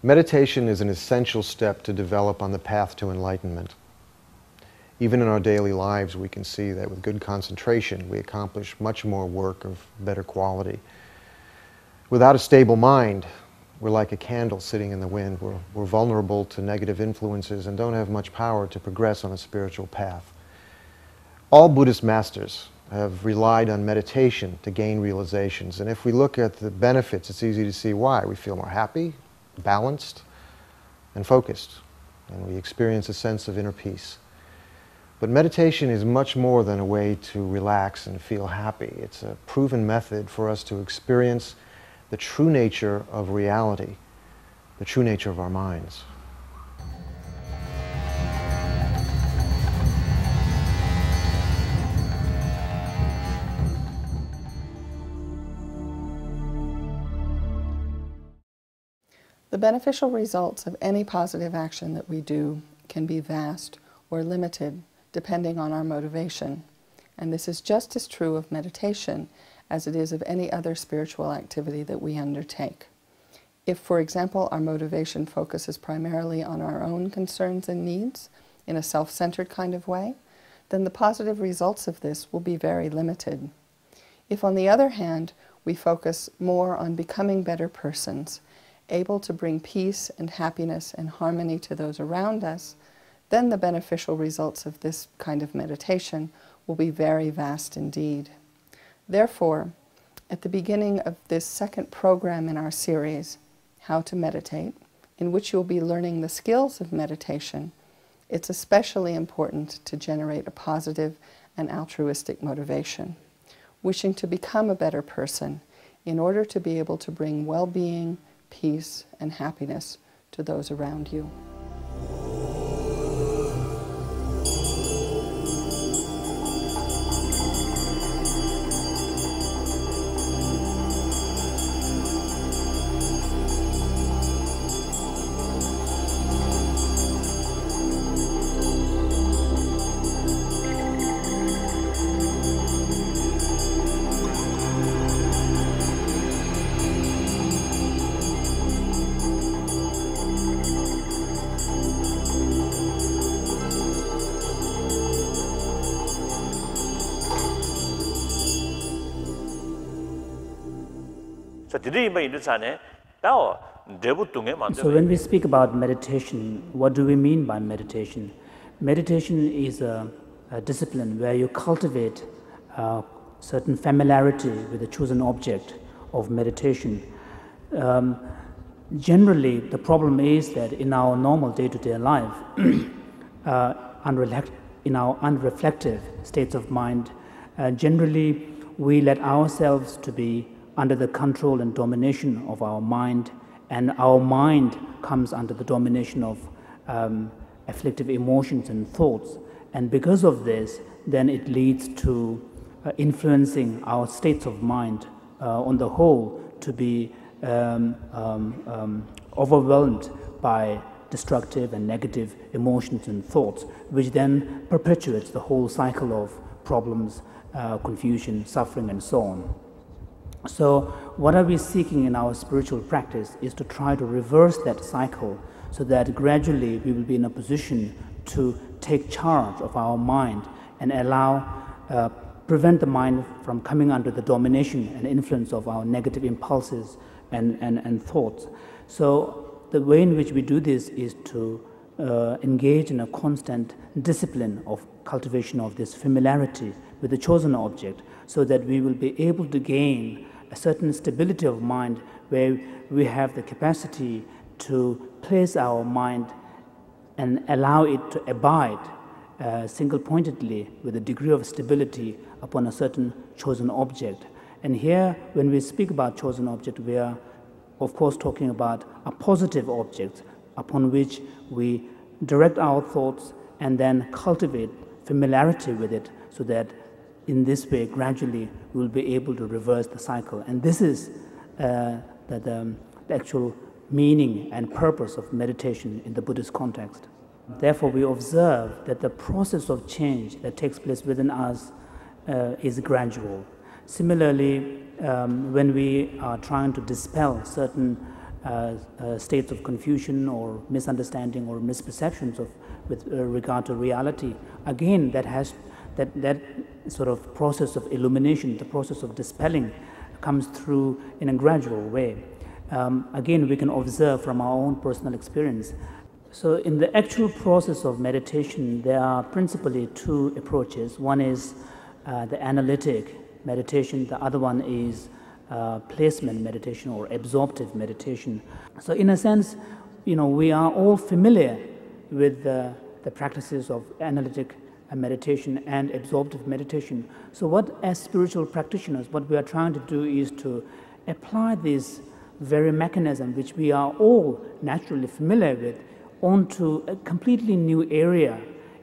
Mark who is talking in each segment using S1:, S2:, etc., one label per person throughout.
S1: Meditation is an essential step to develop on the path to enlightenment. Even in our daily lives, we can see that with good concentration, we accomplish much more work of better quality. Without a stable mind, we're like a candle sitting in the wind. We're vulnerable to negative influences and don't have much power to progress on a spiritual path. All Buddhist masters have relied on meditation to gain realizations. And if we look at the benefits, it's easy to see why. We feel more happy, balanced, and focused. And we experience a sense of inner peace. But meditation is much more than a way to relax and feel happy. It's a proven method for us to experience the true nature of reality, the true nature of our minds.
S2: The beneficial results of any positive action that we do can be vast or limited depending on our motivation. And this is just as true of meditation as it is of any other spiritual activity that we undertake. If, for example, our motivation focuses primarily on our own concerns and needs in a self-centered kind of way, then the positive results of this will be very limited. If, on the other hand, we focus more on becoming better persons, able to bring peace and happiness and harmony to those around us, then the beneficial results of this kind of meditation will be very vast indeed. Therefore, at the beginning of this second program in our series, How to Meditate, in which you'll be learning the skills of meditation, it's especially important to generate a positive and altruistic motivation, wishing to become a better person in order to be able to bring well-being, peace, and happiness to those around you.
S3: So when we speak about meditation, what do we mean by meditation? Meditation is a discipline where you cultivate certain familiarity with the chosen object of meditation. Generally, the problem is that in our normal day-to-day life, in our unreflective states of mind, generally we let ourselves to be under the control and domination of our mind, and our mind comes under the domination of afflictive emotions and thoughts. And because of this, then it leads to influencing our states of mind on the whole to be overwhelmed by destructive and negative emotions and thoughts, which then perpetuates the whole cycle of problems, confusion, suffering, and so on. So what are we seeking in our spiritual practice is to try to reverse that cycle so that gradually we will be in a position to take charge of our mind and prevent the mind from coming under the domination and influence of our negative impulses and thoughts. So the way in which we do this is to engage in a constant discipline of cultivation of this familiarity with the chosen object, so that we will be able to gain a certain stability of mind where we have the capacity to place our mind and allow it to abide single-pointedly with a degree of stability upon a certain chosen object. And here, when we speak about chosen object, we are of course talking about a positive object upon which we direct our thoughts and then cultivate familiarity with it, so that in this way, gradually, we will be able to reverse the cycle. And this is the actual meaning and purpose of meditation in the Buddhist context. Therefore, we observe that the process of change that takes place within us is gradual. Similarly, when we are trying to dispel certain states of confusion or misunderstanding or misperceptions with regard to reality. Again, that sort of process of illumination, the process of dispelling, comes through in a gradual way. Again, we can observe from our own personal experience. So in the actual process of meditation, there are principally two approaches. One is the analytic meditation, the other one is placement meditation or absorptive meditation. So in a sense, we are all familiar with the practices of analytic meditation and absorptive meditation. So what, as spiritual practitioners, what we are trying to do is to apply this very mechanism which we are all naturally familiar with onto a completely new area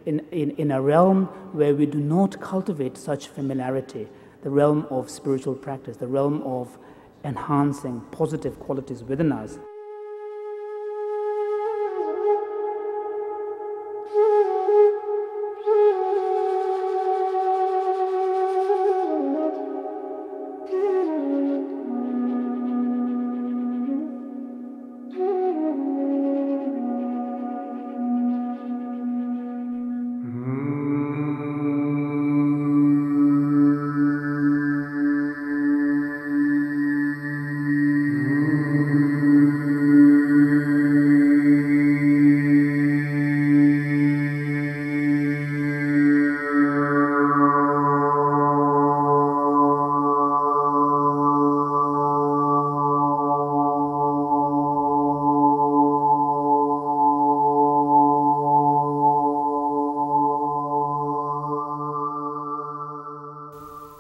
S3: in a realm where we do not cultivate such familiarity, the realm of spiritual practice, the realm of enhancing positive qualities within us.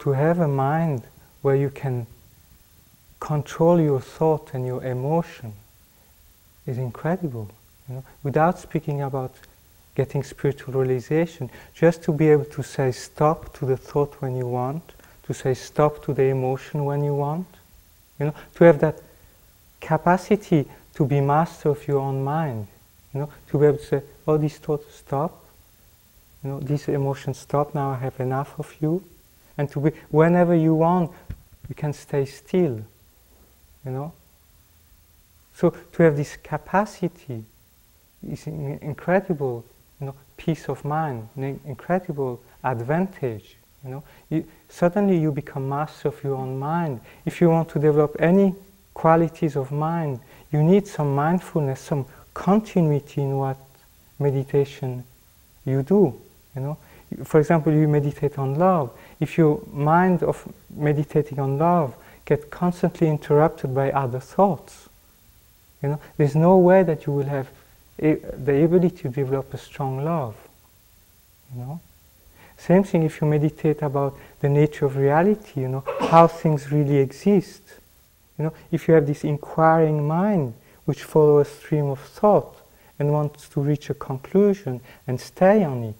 S4: To have a mind where you can control your thought and your emotion is incredible. Without speaking about getting spiritual realization, just to be able to say stop to the thought when you want, to say stop to the emotion when you want, to have that capacity to be master of your own mind, to be able to say, oh, these thoughts stop, these emotions stop, now I have enough of you. And to be, whenever you want, you can stay still, So to have this capacity is an incredible, peace of mind, an incredible advantage, Suddenly you become master of your own mind. If you want to develop any qualities of mind, you need some mindfulness, some continuity in what meditation you do, For example, you meditate on love. If your mind of meditating on love gets constantly interrupted by other thoughts, there's no way that you will have the ability to develop a strong love, Same thing if you meditate about the nature of reality, how things really exist. If you have this inquiring mind which follows a stream of thought and wants to reach a conclusion and stay on it,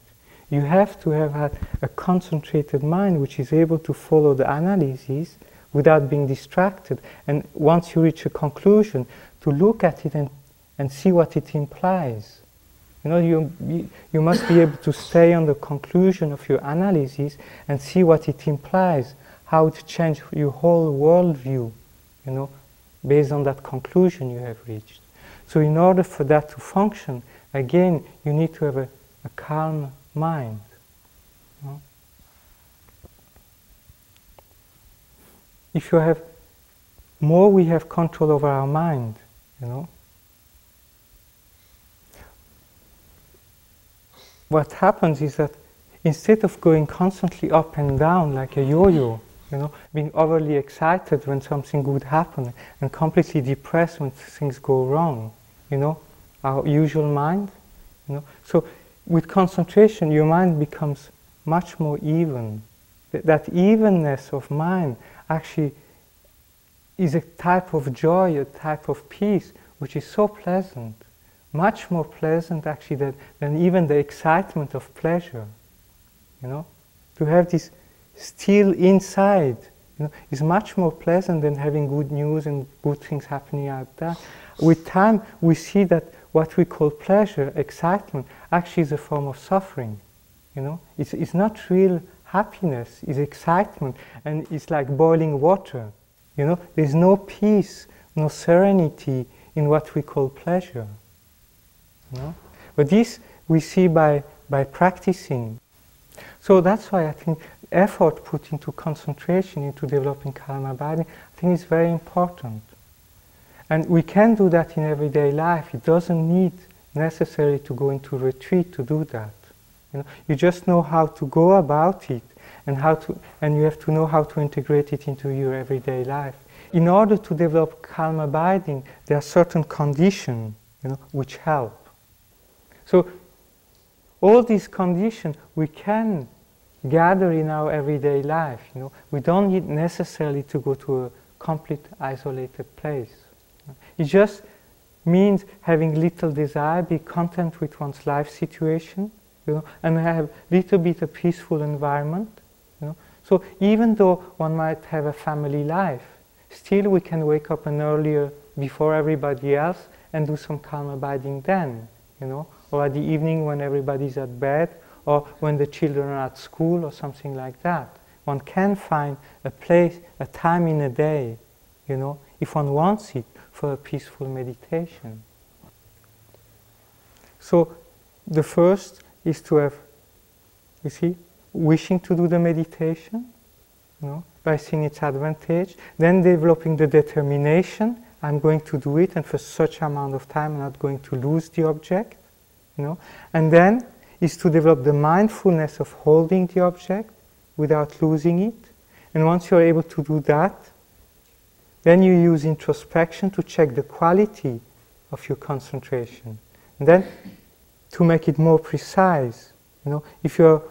S4: you have to have had a concentrated mind which is able to follow the analysis without being distracted. And once you reach a conclusion, to look at it and see what it implies. You must be able to stay on the conclusion of your analysis and see what it implies, how it changes your whole worldview, based on that conclusion you have reached. So in order for that to function, again, you need to have a calm mind. If you have more, we have control over our mind, What happens is that instead of going constantly up and down like a yo-yo, being overly excited when something good happens and completely depressed when things go wrong, our usual mind, So with concentration, your mind becomes much more even. That evenness of mind actually is a type of joy, a type of peace, which is so pleasant. Much more pleasant actually than even the excitement of pleasure. To have this still inside, is much more pleasant than having good news and good things happening out there. With time, we see that what we call pleasure, excitement, actually is a form of suffering. It's not real happiness, it's excitement, and it's like boiling water. There's no peace, no serenity in what we call pleasure. You know? But this we see by practicing. So that's why I think effort put into concentration, into developing calm abiding, I think is very important. And we can do that in everyday life. It doesn't need necessarily to go into retreat to do that. You know, you just know how to go about it, and you have to know how to integrate it into your everyday life. In order to develop calm abiding, there are certain conditions, you know, which help. So all these conditions we can gather in our everyday life. You know, we don't need necessarily to go to a complete isolated place. It just means having little desire, be content with one's life situation, you know, and have a little bit of peaceful environment. You know. So even though one might have a family life, still we can wake up an earlier before everybody else and do some calm abiding then, you know, or at the evening when everybody's at bed, or when the children are at school or something like that. One can find a place, a time in a day, you know, if one wants it, for a peaceful meditation. So the first is to have, you see, wishing to do the meditation, you know, by seeing its advantage, then developing the determination, I'm going to do it, and for such amount of time I'm not going to lose the object, you know, and then is to develop the mindfulness of holding the object without losing it. And once you're able to do that, then you use introspection to check the quality of your concentration. And then to make it more precise, you know, if you're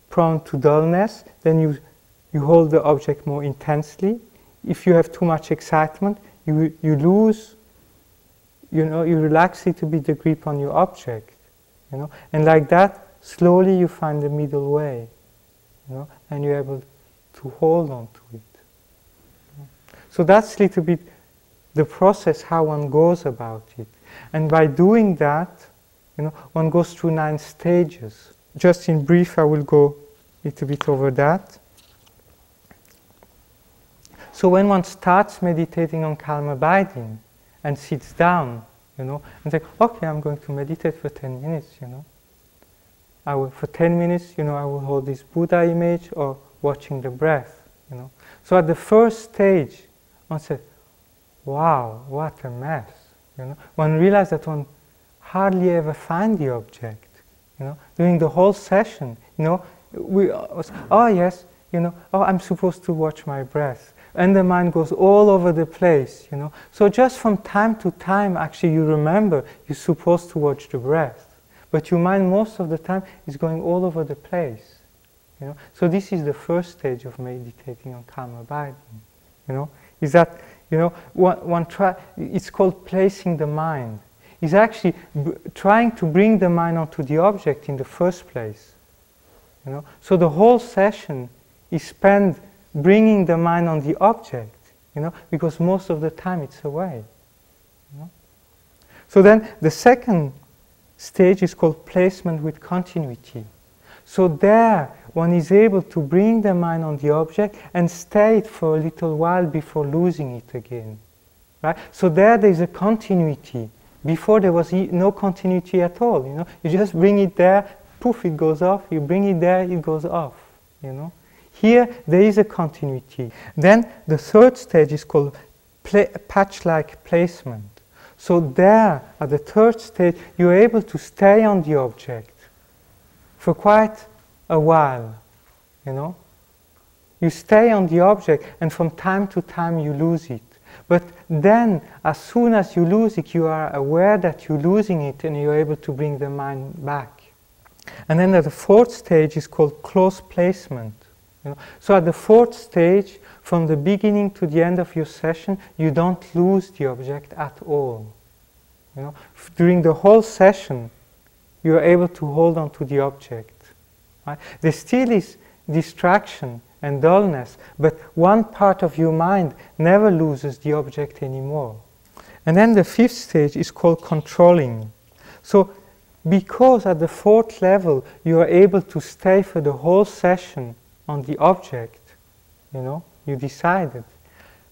S4: prone to dullness, then you hold the object more intensely. If you have too much excitement, you lose, you know, you relax it to be the grip on your object. You know, and like that, slowly you find the middle way, you know, and you're able to hold on to it. So that's a little bit the process, how one goes about it. And by doing that, you know, one goes through 9 stages. Just in brief, I will go a little bit over that. So when one starts meditating on calm abiding and sits down, you know, and say, okay, I'm going to meditate for 10 minutes, you know. For 10 minutes, you know, I will hold this Buddha image or watching the breath, you know. So at the first stage, one said, wow, what a mess, you know. One realized that one hardly ever finds the object, you know. During the whole session, you know, oh yes, you know, oh, I'm supposed to watch my breath. And the mind goes all over the place, you know. So just from time to time, actually, you remember you're supposed to watch the breath. But your mind, most of the time, is going all over the place, you know. So this is the first stage of meditating on calm abiding, you know. Is that, you know, it's called placing the mind. It's actually trying to bring the mind onto the object in the first place, you know. So the whole session is spent bringing the mind on the object, you know, because most of the time it's away. You know? So then the second stage is called placement with continuity. So there one is able to bring the mind on the object and stay it for a little while before losing it again. Right? So there is a continuity. Before there was no continuity at all. You know? You just bring it there, poof, it goes off. You bring it there, it goes off. You know? Here, there is a continuity. Then the third stage is called patch-like placement. So there, at the third stage, you're able to stay on the object for quite a while, you know. You stay on the object, and from time to time you lose it. But then, as soon as you lose it, you are aware that you're losing it, and you're able to bring the mind back. And then the fourth stage is called close placement. You know? So at the fourth stage, from the beginning to the end of your session, you don't lose the object at all. You know? During the whole session, you are able to hold on to the object. Right? There still is distraction and dullness, but one part of your mind never loses the object anymore. And then the fifth stage is called controlling. So because at the fourth level, you are able to stay for the whole session on the object, you know, you decided.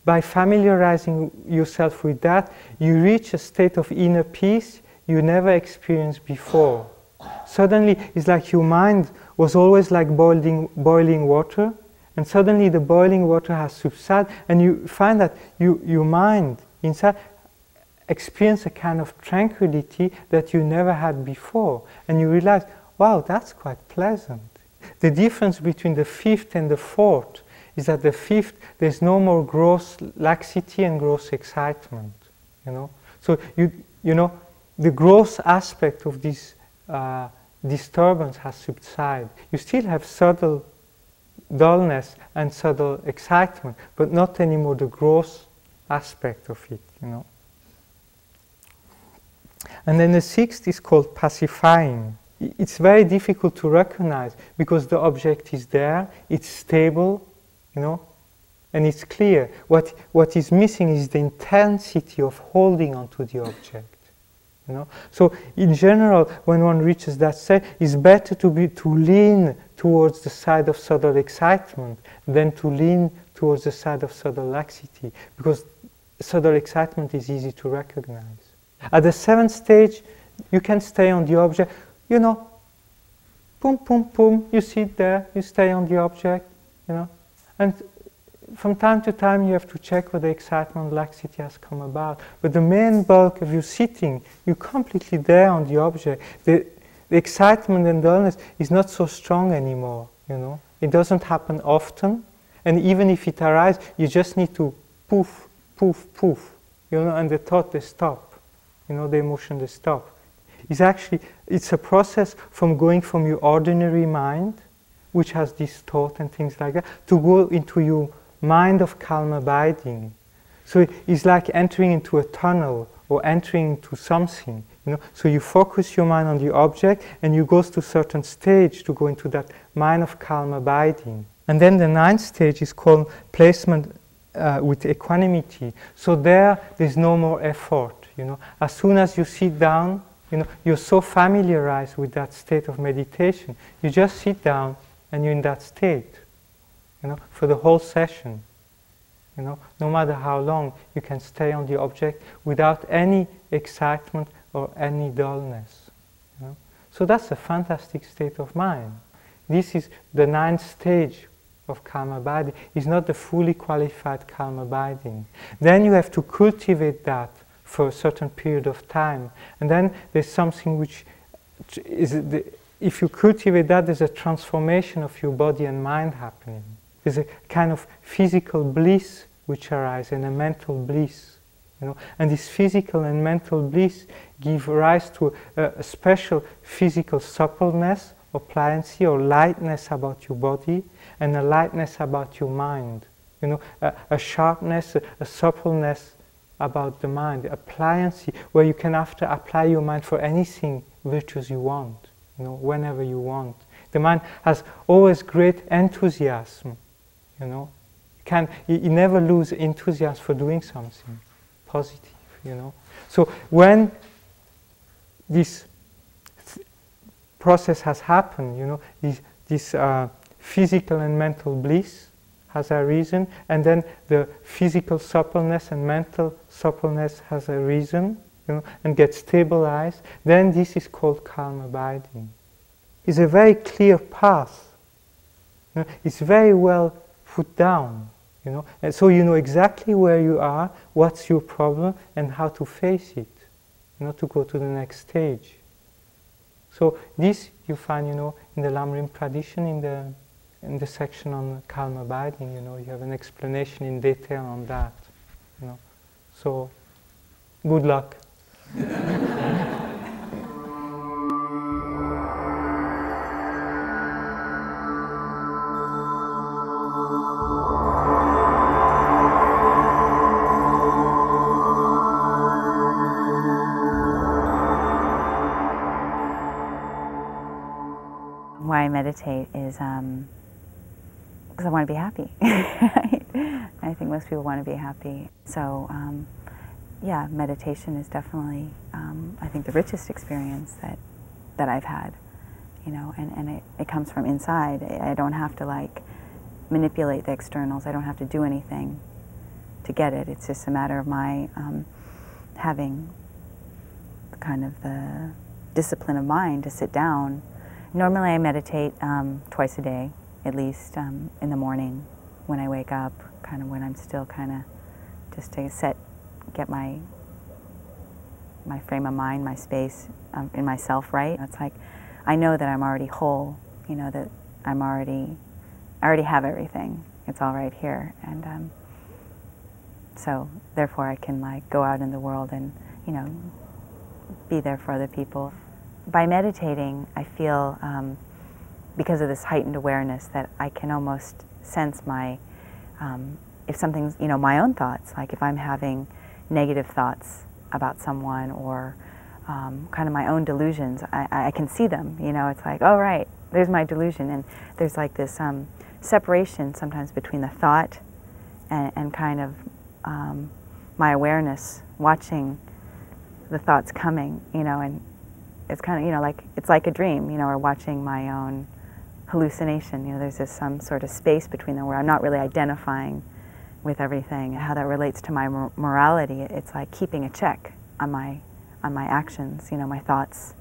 S4: by familiarizing yourself with that, you reach a state of inner peace you never experienced before. Suddenly, it's like your mind was always like boiling water, and suddenly the boiling water has subsided, and you find that your mind inside experience a kind of tranquility that you never had before, and you realize, wow, that's quite pleasant. The difference between the fifth and the fourth is that the fifth, there's no more gross laxity and gross excitement, you know. So you know, the gross aspect of this disturbance has subsided. You still have subtle dullness and subtle excitement, but not anymore the gross aspect of it, you know. And then the sixth is called pacifying. It's very difficult to recognize because the object is there, it's stable, you know, and it's clear. What is missing is the intensity of holding onto the object, you know. So in general, when one reaches that state, it's better to lean towards the side of subtle excitement than to lean towards the side of subtle laxity, because subtle excitement is easy to recognize. At the seventh stage, you can stay on the object, you know, boom, boom, boom, you sit there, you stay on the object, you know, and from time to time you have to check whether excitement, laxity has come about. But the main bulk of you sitting, you're completely there on the object. The excitement and dullness is not so strong anymore, you know. It doesn't happen often, and even if it arises, you just need to poof, poof, poof, you know, and the thought, they stop. You know, the emotion, they stop. It's a process from going from your ordinary mind, which has this thought and things like that, to go into your mind of calm abiding. So it's like entering into a tunnel or entering into something, you know. So you focus your mind on the object and you go to a certain stage to go into that mind of calm abiding. And then the ninth stage is called placement with equanimity. So there's no more effort, you know. As soon as you sit down, you know, you're so familiarized with that state of meditation, you just sit down and you're in that state, you know, for the whole session. You know, no matter how long, you can stay on the object without any excitement or any dullness. You know? So that's a fantastic state of mind. This is the ninth stage of calm abiding. It's not the fully qualified calm abiding. Then you have to cultivate that for a certain period of time. And then there's something which is, if you cultivate that, there's a transformation of your body and mind happening. There's a kind of physical bliss which arises and a mental bliss. You know? And this physical and mental bliss give rise to a special physical suppleness or pliancy or lightness about your body and a lightness about your mind. You know, a sharpness, a suppleness about the mind, a pliancy where you can apply your mind for anything virtuous you want, you know, whenever you want. The mind has always great enthusiasm, you know. It never loses enthusiasm for doing something positive, you know. So when this process has happened, you know, this physical and mental bliss has arisen, and then the physical suppleness and mental suppleness has arisen, you know, and gets stabilized, then this is called calm abiding. It's a very clear path. You know, it's very well put down, you know, and so you know exactly where you are, what's your problem, and how to face it, you know, to go to the next stage. So this you find, you know, in the Lamrim tradition, in the section on calm abiding, you know, you have an explanation in detail on that, you know. So, good luck.
S5: Why I meditate is because I want to be happy. I think most people want to be happy. So, yeah, meditation is definitely, I think, the richest experience that I've had. You know, and it comes from inside. I don't have to like manipulate the externals. I don't have to do anything. to get it. It's just a matter of my having kind of the discipline of mind to sit down. Normally I meditate twice a day, at least, in the morning when I wake up, kind of when I'm still kind of just to get my frame of mind, my space in myself right. It's like I know that I'm already whole, you know, that I already have everything. It's all right here, and so therefore I can like go out in the world and, you know, be there for other people. By meditating, I feel, because of this heightened awareness, that I can almost sense my, if something's, you know, my own thoughts, like if I'm having negative thoughts about someone or kind of my own delusions, I can see them, you know, it's like, oh right, there's my delusion, and there's like this separation sometimes between the thought and kind of my awareness, watching the thoughts coming, you know, and it's kind of, you know, like, it's like a dream, you know, or watching my own hallucination, you know, there's this some sort of space between them where I'm not really identifying with everything. How that relates to my morality, it's like keeping a check on my actions, you know, my thoughts,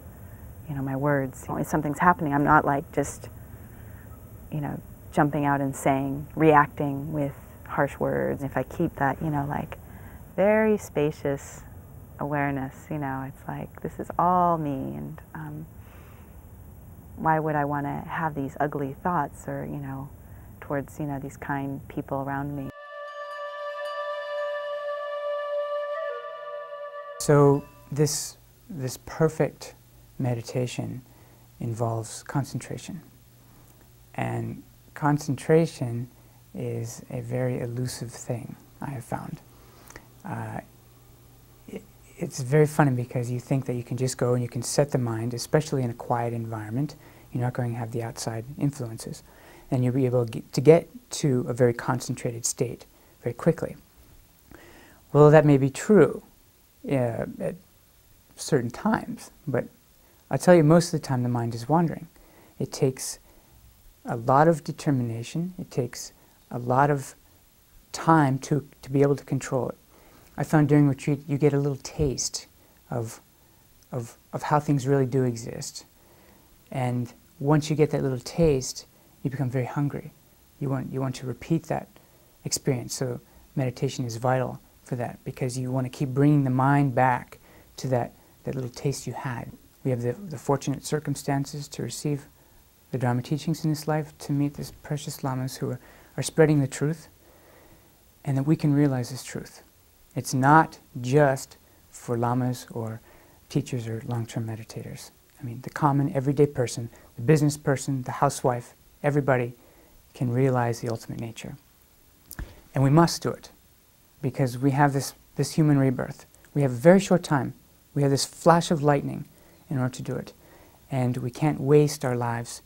S5: you know, my words. If something's happening, I'm not like just, you know, jumping out and saying, reacting with harsh words. If I keep that, you know, like very spacious awareness, you know, it's like, this is all me, and why would I want to have these ugly thoughts or, you know, towards, you know, these kind people around me.
S6: So this perfect meditation involves concentration. And concentration is a very elusive thing, I have found. It's very funny because you think that you can just go and you can set the mind, especially in a quiet environment. You're not going to have the outside influences. And you'll be able to get to a very concentrated state very quickly. Well, that may be true at certain times, but I'll tell you, most of the time the mind is wandering. It takes a lot of determination. It takes a lot of time to be able to control it. I found during retreat you get a little taste of how things really do exist. And once you get that little taste, you become very hungry. You want to repeat that experience. So meditation is vital for that, because you want to keep bringing the mind back to that little taste you had. We have the fortunate circumstances to receive the Dharma teachings in this life, to meet these precious lamas who are spreading the truth, and that we can realize this truth. It's not just for lamas or teachers or long-term meditators. I mean, the common everyday person, the business person, the housewife, everybody can realize the ultimate nature. And we must do it, because we have this human rebirth. We have a very short time. We have this flash of lightning in order to do it. And we can't waste our lives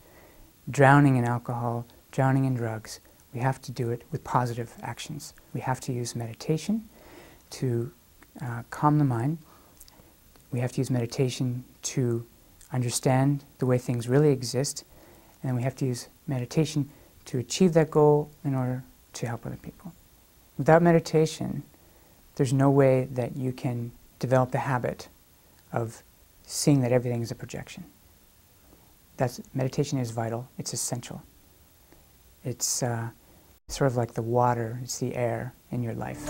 S6: drowning in alcohol, drowning in drugs. We have to do it with positive actions. We have to use meditation to calm the mind. We have to use meditation to understand the way things really exist. And then we have to use meditation to achieve that goal in order to help other people. Without meditation, there's no way that you can develop the habit of seeing that everything is a projection. Meditation is vital. It's essential. It's sort of like the water, it's the air in your life.